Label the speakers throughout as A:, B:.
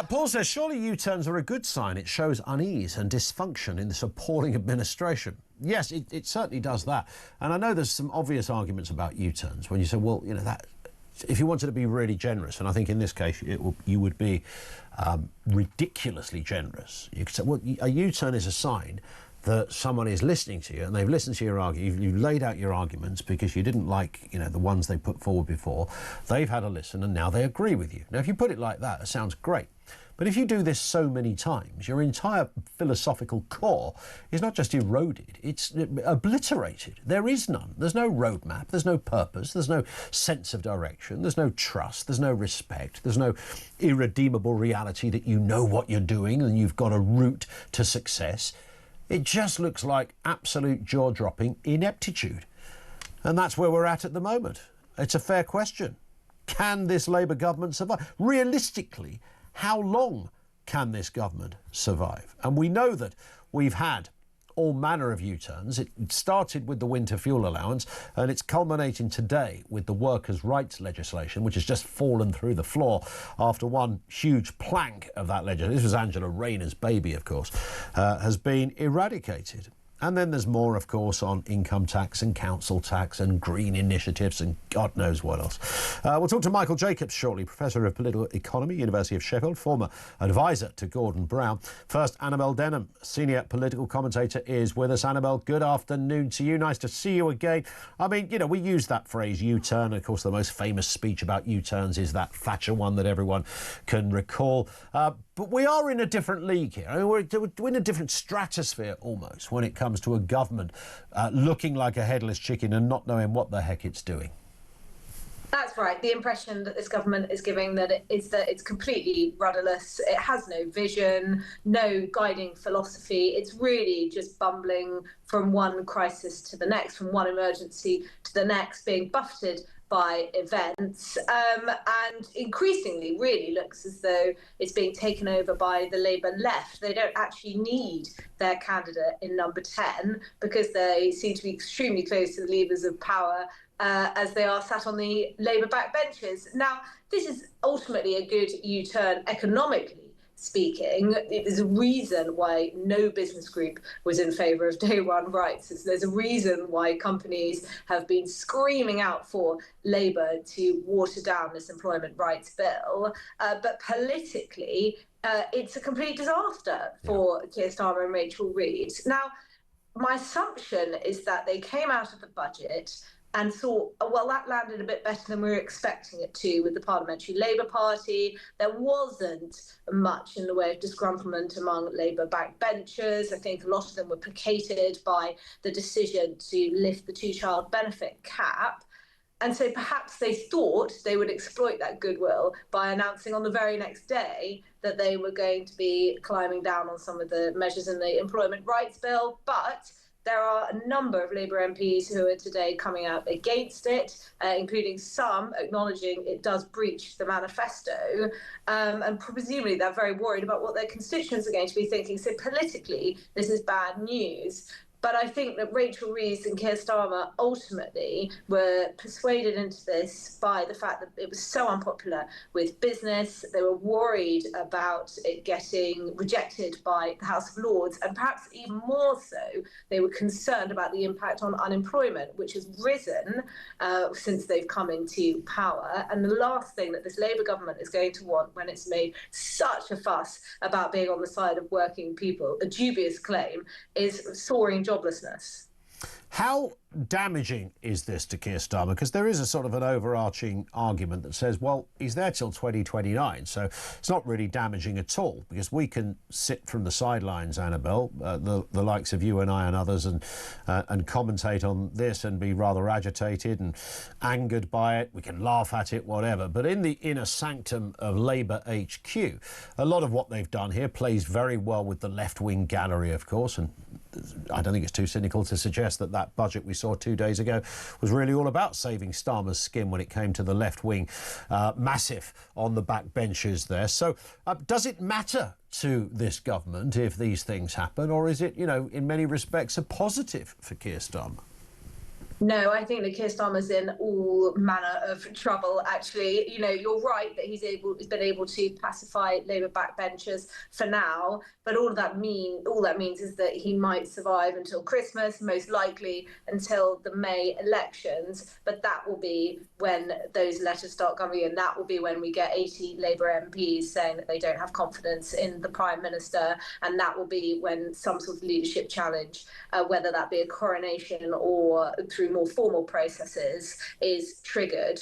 A: Paul says, surely U-turns are a good sign. It shows unease and dysfunction in this appalling administration. Yes, it certainly does that. And I know there's some obvious arguments about U-turns when you say, well, you know, that if you wanted to be really generous, and I think in this case you would be ridiculously generous, you could say, well, a U-turn is a sign that someone is listening to you and they've listened to your argument. You've laid out your arguments because you didn't like, you know, the ones they put forward before. They've had a listen and now they agree with you. Now, if you put it like that, it sounds great. But if you do this so many times, your entire philosophical core is not just eroded, it's obliterated. There is none. There's no roadmap, there's no purpose, there's no sense of direction, there's no trust, there's no respect, there's no irredeemable reality that you know what you're doing and you've got a route to success. It just looks like absolute jaw-dropping ineptitude. And that's where we're at the moment. It's a fair question. Can this Labour government survive? Realistically, how long can this government survive? And we know that we've had all manner of U-turns. It started with the winter fuel allowance and it's culminating today with the workers' rights legislation, which has just fallen through the floor after one huge plank of that legislation. This was Angela Rayner's baby, of course, has been eradicated. And then there's more, of course, on income tax and council tax and green initiatives and God knows what else. We'll talk to Michael Jacobs shortly, Professor of Political Economy, University of Sheffield, former advisor to Gordon Brown. First, Annabel Denham, senior political commentator, is with us. Annabel, good afternoon to you. Nice to see you again. I mean, you know, we use that phrase U-turn. Of course, the most famous speech about U-turns is that Thatcher one that everyone can recall. But we are in a different league here. I mean, we're in a different stratosphere almost when it comes to a government looking like a headless chicken and not knowing what the heck it's doing.
B: That's right. The impression that this government is giving that it's completely rudderless. It has no vision, no guiding philosophy. It's really just bumbling from one crisis to the next, from one emergency to the next, being buffeted by events, and increasingly really looks as though it's being taken over by the Labour left. They don't actually need their candidate in number 10 because they seem to be extremely close to the levers of power as they are sat on the Labour backbenches. Now, this is ultimately a good U-turn economically speaking. There's a reason why no business group was in favour of day one rights. There's a reason why companies have been screaming out for Labour to water down this employment rights bill. But politically, it's a complete disaster for Keir Starmer and Rachel Reid. Now, my assumption is that they came out of the budget and thought, well, that landed a bit better than we were expecting it to with the Parliamentary Labour Party. There wasn't much in the way of disgruntlement among Labour backbenchers. I think a lot of them were placated by the decision to lift the two-child benefit cap. And so perhaps they thought they would exploit that goodwill by announcing on the very next day that they were going to be climbing down on some of the measures in the employment rights bill. But there are a number of Labour MPs who are today coming out against it, including some acknowledging it does breach the manifesto. And presumably they're very worried about what their constituents are going to be thinking. So politically, this is bad news. But I think that Rachel Reid and Keir Starmer ultimately were persuaded into this by the fact that it was so unpopular with business. They were worried about it getting rejected by the House of Lords, and perhaps even more so, they were concerned about the impact on unemployment, which has risen since they've come into power. And the last thing that this Labour government is going to want when it's made such a fuss about being on the side of working people, a dubious claim, is soaring joblessness.
A: How damaging is this to Keir Starmer? Because there is a sort of an overarching argument that says, well, he's there till 2029, so it's not really damaging at all, because we can sit from the sidelines, Annabel, the likes of you and I and others, and commentate on this and be rather agitated and angered by it. We can laugh at it, whatever. But in the inner sanctum of Labour HQ, a lot of what they've done here plays very well with the left-wing gallery, of course, and I don't think it's too cynical to suggest that that budget we saw 2 days ago was really all about saving Starmer's skin when it came to the left wing, massive on the back benches there. So does it matter to this government if these things happen, or is it, you know, in many respects a positive for Keir Starmer?
B: No, I think that Keir Starmer's in all manner of trouble. Actually, you're right that he's been able to pacify Labour backbenchers for now. But all that means is that he might survive until Christmas, most likely until the May elections. But that will be when those letters start coming in. That will be when we get 80 Labour MPs saying that they don't have confidence in the Prime Minister, and that will be when some sort of leadership challenge, whether that be a coronation or through more formal processes, is triggered.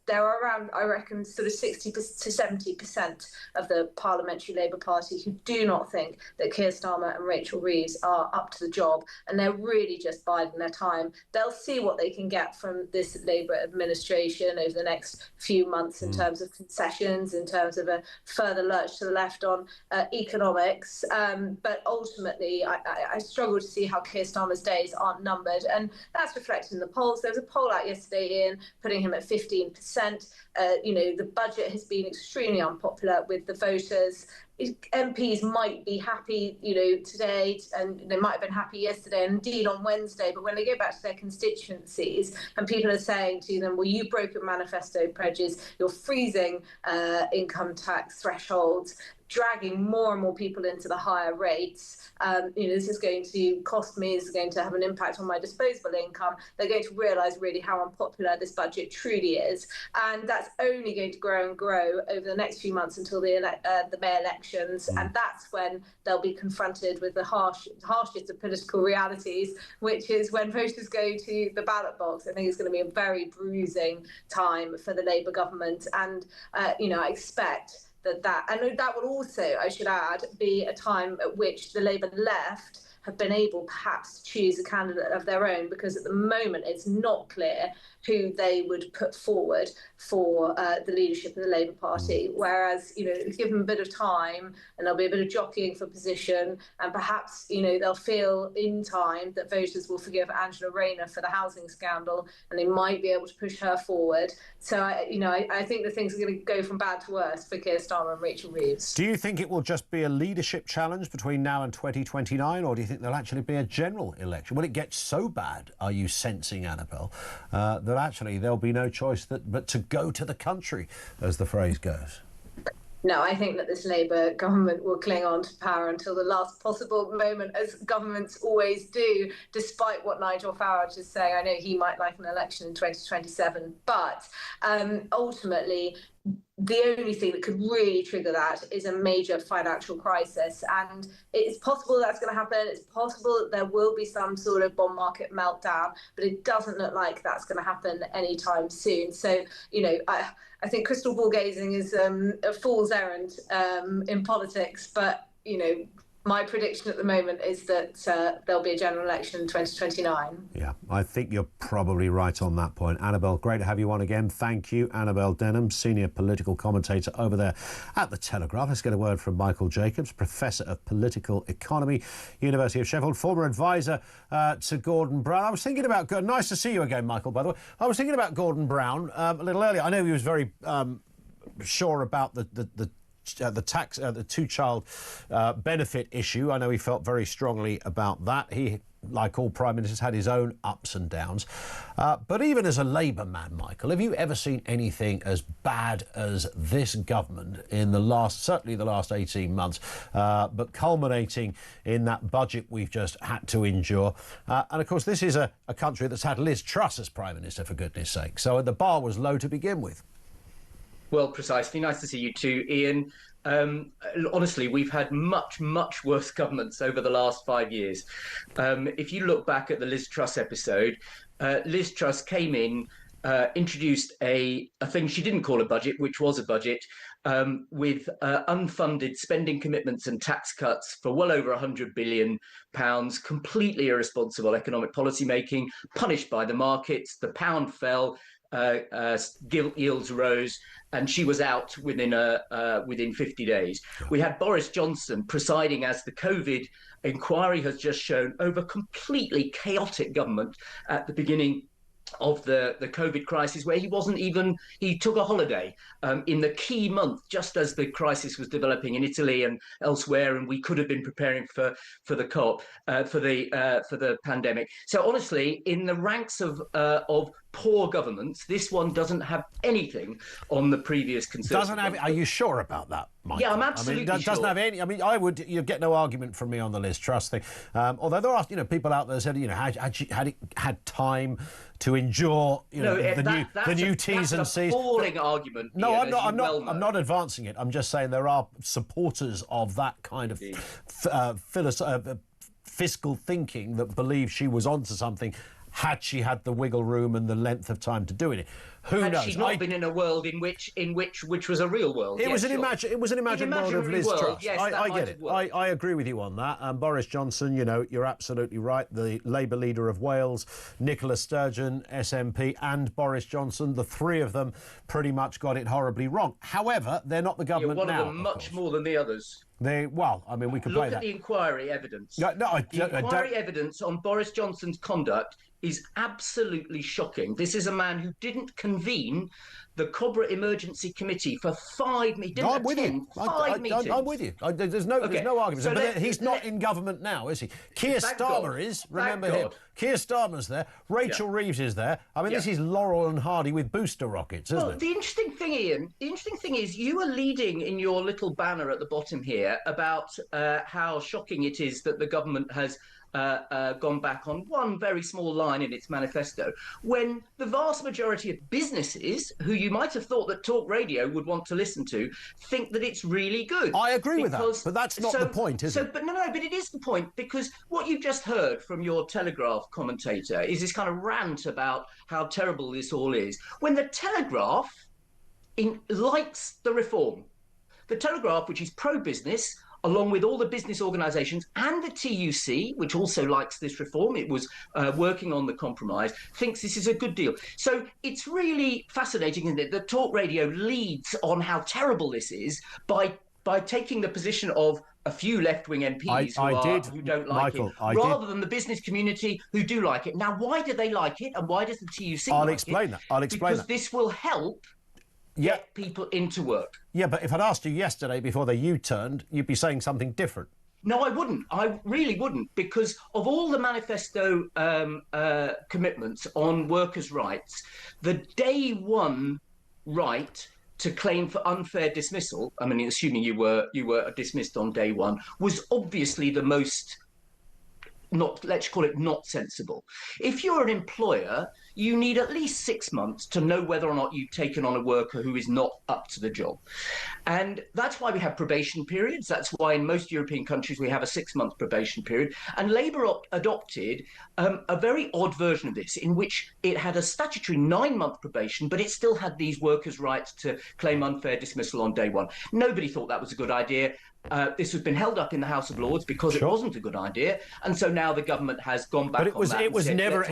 B: There are around, I reckon, sort of 60 to 70% of the Parliamentary Labour Party who do not think that Keir Starmer and Rachel Reeves are up to the job, and they're really just biding their time. They'll see what they can get from this Labour administration over the next few months in terms of concessions, in terms of a further lurch to the left on economics. But ultimately, I struggle to see how Keir Starmer's days aren't numbered, and that's reflected in the polls. There was a poll out yesterday, Ian, putting him at 15%. The budget has been extremely unpopular with the voters. MPs might be happy, today, and they might have been happy yesterday and indeed on Wednesday, but when they go back to their constituencies and people are saying to them, well, you've broken manifesto pledges, you're freezing income tax thresholds, dragging more and more people into the higher rates. This is going to cost me, this is going to have an impact on my disposable income. They're going to realise really how unpopular this budget truly is. And that's only going to grow and grow over the next few months until the May elections. And that's when they'll be confronted with the harshest of political realities, which is when voters go to the ballot box. I think it's going to be a very bruising time for the Labour government. And, I expect that will also, I should add, be a time at which the Labour left have been able perhaps to choose a candidate of their own, because at the moment it's not clear who they would put forward for the leadership of the Labour Party. Whereas, give them a bit of time and there'll be a bit of jockeying for position, and perhaps, they'll feel in time that voters will forgive Angela Rayner for the housing scandal and they might be able to push her forward. So, I think that things are going to go from bad to worse for Keir Starmer and Rachel Reeves.
A: Do you think it will just be a leadership challenge between now and 2029, or do you think there'll actually be a general election? Will it get so bad, are you sensing, Annabel, that actually there'll be no choice but to go to the country, as the phrase goes?
B: No, I think that this Labour government will cling on to power until the last possible moment, as governments always do, despite what Nigel Farage is saying. I know he might like an election in 2027, but ultimately, the only thing that could really trigger that is a major financial crisis. And it's possible that's going to happen. It's possible that there will be some sort of bond market meltdown, but it doesn't look like that's going to happen anytime soon. So, I think crystal ball gazing is a fool's errand in politics. But, my prediction at the moment is that there'll be a general election in 2029.
A: Yeah, I think you're probably right on that point. Annabel, great to have you on again. Thank you. Annabel Denham, senior political commentator over there at The Telegraph. Let's get a word from Michael Jacobs, Professor of Political Economy, University of Sheffield, former advisor to Gordon Brown. I was thinking about... Nice to see you again, Michael, by the way. I was thinking about Gordon Brown a little earlier. I know he was very sure about the two-child benefit issue. I know he felt very strongly about that. He, like all prime ministers, had his own ups and downs. But even as a Labour man, Michael, have you ever seen anything as bad as this government in certainly the last 18 months, but culminating in that budget we've just had to endure? And of course, this is a country that's had Liz Truss as prime minister, for goodness sake. So the bar was low to begin with.
C: Well, precisely. Nice to see you too, Ian. Honestly, we've had much, much worse governments over the last 5 years. If you look back at the Liz Truss episode, Liz Truss came in, introduced a thing she didn't call a budget, which was a budget, with unfunded spending commitments and tax cuts for well over £100 billion, completely irresponsible economic policy making, punished by the markets. The pound fell, gilt yields rose, and she was out within 50 days. We had Boris Johnson presiding as the COVID inquiry has just shown over completely chaotic government at the beginning the COVID crisis, where he took a holiday in the key month, just as the crisis was developing in Italy and elsewhere, and we could have been preparing for the for the pandemic. So honestly, in the ranks of poor governments, this one doesn't have anything on the previous Conservative.
A: Doesn't have. Are you sure about that, Michael?
C: Yeah, I'm absolutely sure.
A: Doesn't have any. I mean, you get no argument from me on the Liz Truss thing. Although there are, people out there said, had time to endure, the new T's and C's.
C: That's a falling argument.
A: No,
C: Ian,
A: I'm not advancing it. I'm just saying there are supporters of that kind of fiscal thinking that believe she was onto something, had she had the wiggle room and the length of time to do it. Who knows?
C: Had she not been in a world in which was a real world.
A: It was an imagined world of Liz Truss.
C: Yes,
A: I get it. I agree with you on that. Boris Johnson, you're absolutely right. The Labour leader of Wales, Nicola Sturgeon, SNP, and Boris Johnson, the three of them pretty much got it horribly wrong. However, they're not the government now.
C: One of them much more than the others.
A: We could play that.
C: Look at the inquiry evidence.
A: The
C: inquiry evidence on Boris Johnson's conduct is absolutely shocking. This is a man who didn't convene the Cobra Emergency Committee for 5 meetings.
A: No, I'm with you.
C: Meetings.
A: I'm with you. There's no argument. So but he's not in government now, is he? Keir Starmer is. Remember him. Keir Starmer's there. Rachel Reeves is there. I mean, this is Laurel and Hardy with booster rockets, isn't it?
C: The interesting thing, Ian, is you are leading in your little banner at the bottom here about how shocking it is that the government has gone back on one very small line in its manifesto, when the vast majority of businesses, who you might have thought that Talk Radio would want to listen to, think that it's really good.
A: I agree with that, but that's not the point, is it?
C: But it is the point, because what you've just heard from your Telegraph commentator is this kind of rant about how terrible this all is, when the Telegraph likes the reform. The Telegraph, which is pro-business, along with all the business organisations and the TUC, which also likes this reform, it was working on the compromise, thinks this is a good deal. So it's really fascinating, isn't it, that Talk Radio leads on how terrible this is by taking the position of a few left-wing MPs who don't like it, rather than the business community who do like it. Now, why do they like it, and why does the TUC
A: I'll
C: like
A: explain
C: it?
A: that. I'll explain
C: because
A: that.
C: This will help get people into work.
A: Yeah, but if I'd asked you yesterday before they U-turned, you'd be saying something different.
C: No, I wouldn't. I really wouldn't, because of all the manifesto commitments on workers' rights, the day one right to claim for unfair dismissal, I mean, assuming you were dismissed on day one, was obviously the most, let's call it not sensible. If you're an employer, you need at least 6 months to know whether or not you've taken on a worker who is not up to the job. And that's why we have probation periods. That's why in most European countries we have a 6-month probation period. And Labour adopted a very odd version of this, in which it had a statutory 9-month probation, but it still had these workers' rights to claim unfair dismissal on day one. Nobody thought that was a good idea. This has been held up in the House of Lords because it wasn't a good idea, and so now the government has gone back.
A: But it was never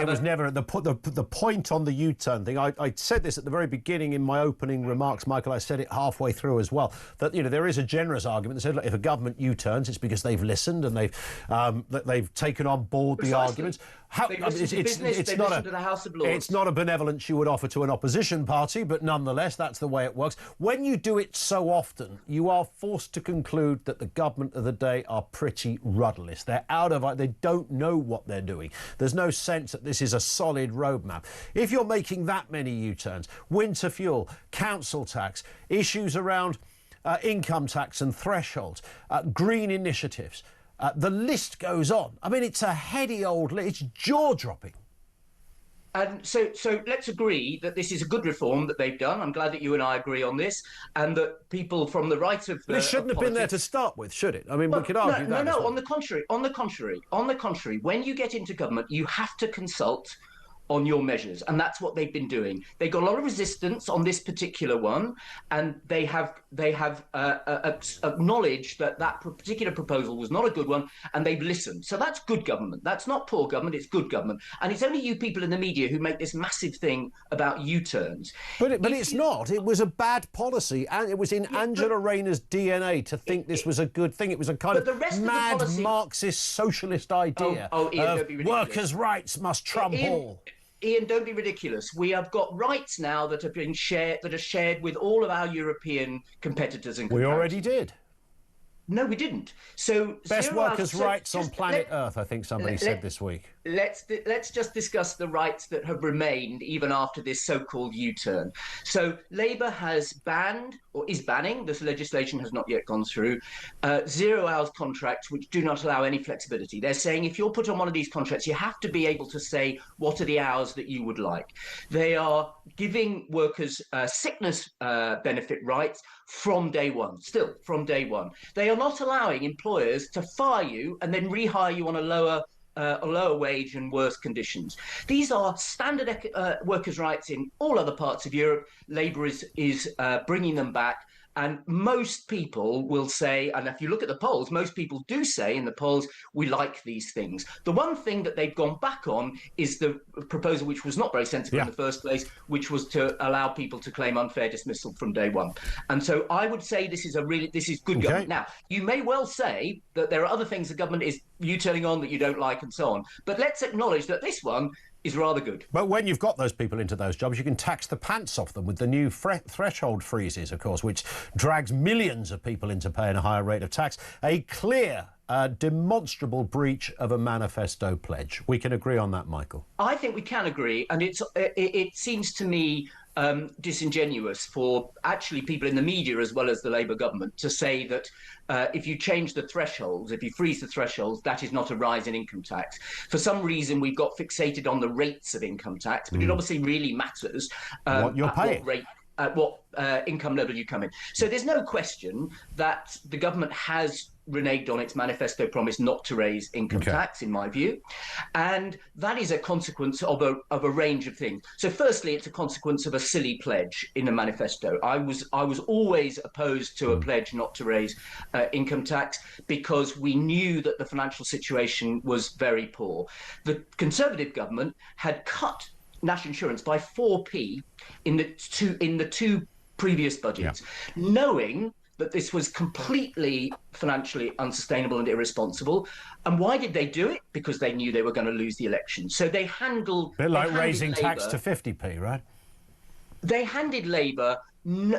A: the point on the U-turn thing. I said this at the very beginning in my opening remarks, Michael. I said it halfway through as well. That there is a generous argument that said, look, if a government U-turns, it's because they've listened and they've taken on board the arguments. It's not a benevolence you would offer to an opposition party, but nonetheless, that's the way it works. When you do it so often, you are forced to conclude that the government of the day are pretty rudderless. They're out of it. They don't know what they're doing. There's no sense that this is a solid roadmap. If you're making that many U-turns, winter fuel, council tax, issues around income tax and thresholds, green initiatives, the list goes on. I mean, it's a heady old list. It's jaw-dropping.
C: And so let's agree that this is a good reform that they've done. I'm glad that you and I agree on this, and that people from the right of
A: But it shouldn't have been there to start with, should it? I mean, we could argue that.
C: No, on the contrary. When you get into government, you have to consult on your measures, and that's what they've been doing. They got a lot of resistance on this particular one, and they have acknowledged that particular proposal was not a good one, and they've listened. So that's good government. That's not poor government. It's good government. And it's only you people in the media who make this massive thing about U-turns.
A: But it's not. It was a bad policy, and it was in Angela Rayner's DNA to think this was a good thing. It was a kind of mad Marxist socialist idea.
C: Ian, don't be ridiculous.
A: Workers' rights must trump all.
C: Ian, don't be ridiculous. We have got rights now that have been shared, that are shared with all of our European competitors and
A: We
C: comparators.
A: already did.
C: No, we didn't. So
A: Best workers' rights on
C: just
A: planet Earth, I think somebody said this week.
C: Let's just discuss the rights that have remained even after this so-called U-turn. So Labour has banned, or is banning, this legislation has not yet gone through, 0 hours contracts which do not allow any flexibility. They're saying if you're put on one of these contracts, you have to be able to say what are the hours that you would like. They are giving workers sickness benefit rights from day one, still from day one. They are not allowing employers to fire you and then rehire you on a lower wage and worse conditions. These are standard workers' rights in all other parts of Europe. Labour is bringing them back. And most people will say, and if you look at the polls, most people do say in the polls, we like these things. The one thing that they've gone back on is the proposal, which was not very sensible in the first place, which was to allow people to claim unfair dismissal from day one. And so I would say this is good government. Now, you may well say that there are other things the government is U-turning on that you don't like and so on. But let's acknowledge that this one is rather good.
A: But when you've got those people into those jobs, you can tax the pants off them with the new threshold freezes, of course, which drags millions of people into paying a higher rate of tax. A clear, demonstrable breach of a manifesto pledge. We can agree on that, Michael.
C: I think we can agree, and it seems to me disingenuous for actually people in the media as well as the Labour government to say that if you change the thresholds, if you freeze the thresholds, that is not a rise in income tax. For some reason, we've got fixated on the rates of income tax, but it obviously really matters
A: what you're paying.
C: At what income level you come in. So there's no question that the government has reneged on its manifesto promise not to raise income tax, in my view. And that is a consequence of a range of things. So firstly, it's a consequence of a silly pledge in the manifesto. I was always opposed to a pledge not to raise income tax because we knew that the financial situation was very poor. The Conservative government had cut national insurance by 4p in the two previous budgets, knowing that this was completely financially unsustainable and irresponsible. And why did they do it? Because they knew they were going to lose the election. So they handled...
A: A bit like raising tax to 50p, right?
C: They handed Labour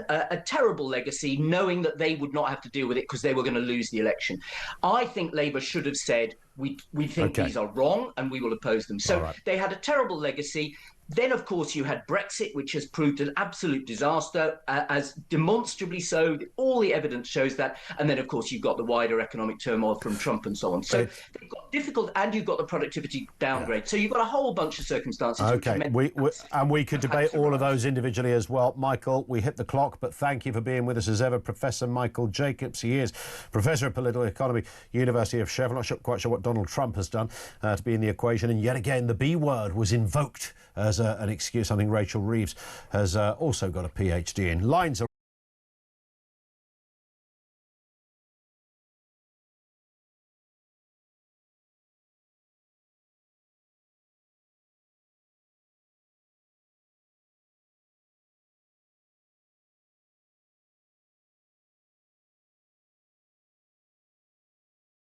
C: a terrible legacy, knowing that they would not have to deal with it because they were going to lose the election. I think Labour should have said, we think these are wrong and we will oppose them. So they had a terrible legacy. Then, of course, you had Brexit, which has proved an absolute disaster, as demonstrably so. All the evidence shows that. And then, of course, you've got the wider economic turmoil from Trump and so on. So they've got difficult, and you've got the productivity downgrade. So you've got a whole bunch of circumstances.
A: OK, we could debate all of those individually as well. Michael, we hit the clock, but thank you for being with us as ever, Professor Michael Jacobs. He is Professor of Political Economy, University of Sheffield. Not quite sure what Donald Trump has done to be in the equation. And yet again, the B word was invoked as an excuse, something Rachel Reeves has also got a PhD in. Lines are